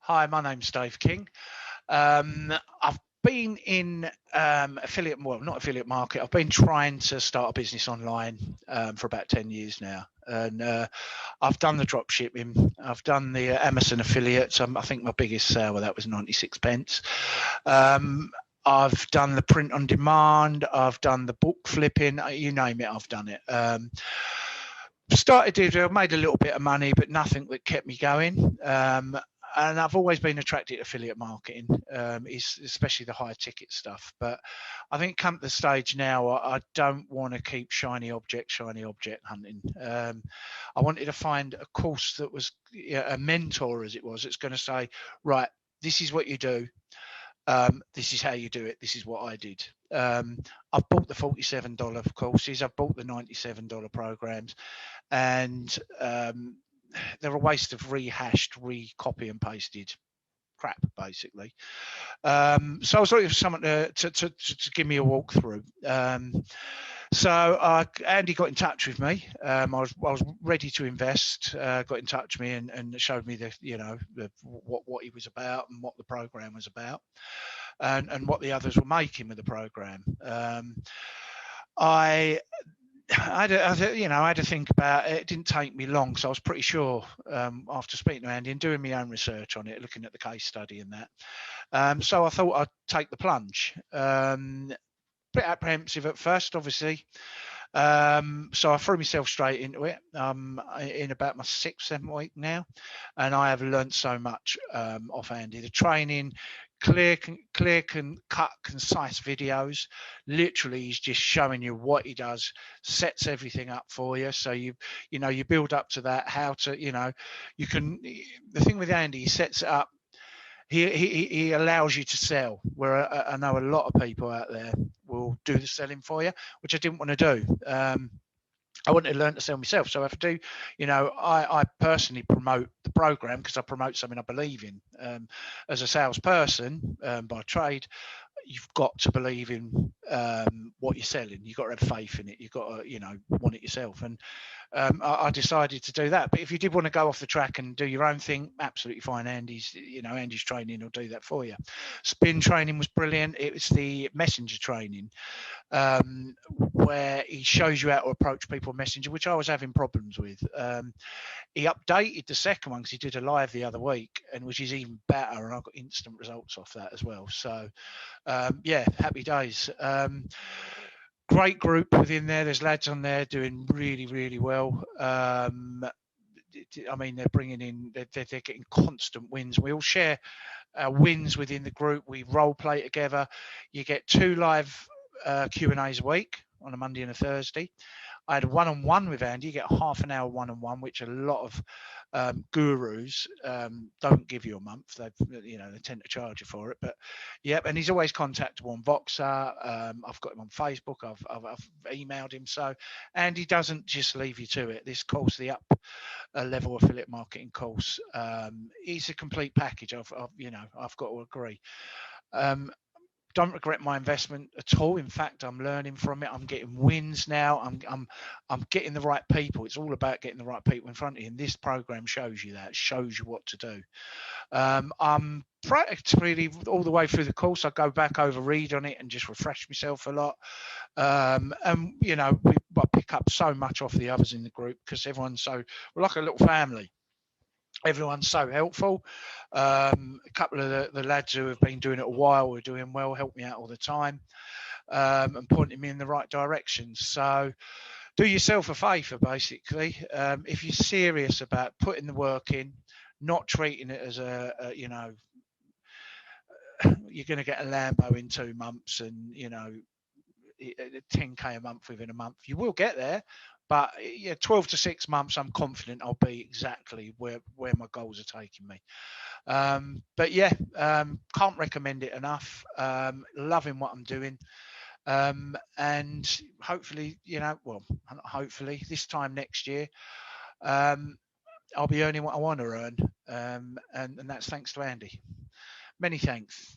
Hi, my name's Dave King. I've been in affiliate, well, not affiliate market. I've been trying to start a business online for about 10 years now. And I've done the drop shipping. I've done the Amazon affiliates. I think my biggest sale of that was 96 pence. I've done the print on demand. I've done the book flipping. You name it, I've done it. I made a little bit of money, but nothing that kept me going. And I've always been attracted to affiliate marketing, especially the high ticket stuff. But I think come to the stage now, I don't want to keep shiny object hunting. I wanted to find a course that was a mentor, as it was. It's going to say, right, this is what you do. This is how you do it. This is what I did. I've bought the $47 courses. I've bought the $97 programs, and they're a waste of rehashed, copy and pasted crap, basically. So I was looking for someone to give me a walkthrough. So Andy got in touch with me. I was ready to invest. Got in touch with me and showed me what he was about and what the program was about, and what the others were making with the program. I had to think about it. It didn't take me long, so I was pretty sure after speaking to Andy and doing my own research on it, looking at the case study and that. So I thought I'd take the plunge. Bit apprehensive at first, obviously. So I threw myself straight into it. In about my 6th, 7th week now, and I have learned so much off Andy. The training, clear, cut, concise videos. Literally, he's just showing you what he does, sets everything up for you. So you build up to that. How to, you can. The thing with Andy, he sets it up. He allows you to sell, where I know a lot of people out there will do the selling for you, which I didn't want to do. I wanted to learn to sell myself. So I have to do, I personally promote the program because I promote something I believe in. As a salesperson by trade, you've got to believe in what you're selling. You've got to have faith in it. You've got to, want it yourself. And I decided to do that. But if you did want to go off the track and do your own thing, absolutely fine. Andy's training will do that for you. Spin training was brilliant. It was the messenger training, where he shows you how to approach people on Messenger, which I was having problems with. He updated the second one because he did a live the other week, and which is even better, and I got instant results off that as well. So happy days. Great group within there. There's lads on there doing really, really well. I mean, they're bringing in, they're getting constant wins. We all share wins within the group. We role play together. You get 2 live Q&As a week on a Monday and a Thursday. I had a one-on-one with Andy. You get a half an hour one-on-one, which a lot of gurus don't give you a month. They tend to charge you for it. But and he's always contactable on Voxer. I've got him on Facebook. I've emailed him. So Andy doesn't just leave you to it. This course, the Uplevel affiliate marketing course, is a complete package. I've got to agree. Don't regret my investment at all. In fact, I'm learning from it. I'm getting wins now. I'm getting the right people. It's all about getting the right people in front of you. And this program shows you that. It shows you what to do. I'm practically all the way through the course. I go back over, read on it, and just refresh myself a lot. I pick up so much off the others in the group because we're like a little family. Everyone's so helpful. A couple of the lads who have been doing it a while are doing well, help me out all the time, and pointing me in the right direction. So do yourself a favour, basically. If you're serious about putting the work in, not treating it as you're going to get a Lambo in 2 months and, 10K a month within a month. You will get there. But 12 to 6 months, I'm confident I'll be exactly where my goals are taking me. Can't recommend it enough. Loving what I'm doing. And hopefully, hopefully this time next year, I'll be earning what I want to earn. And that's thanks to Andy. Many thanks.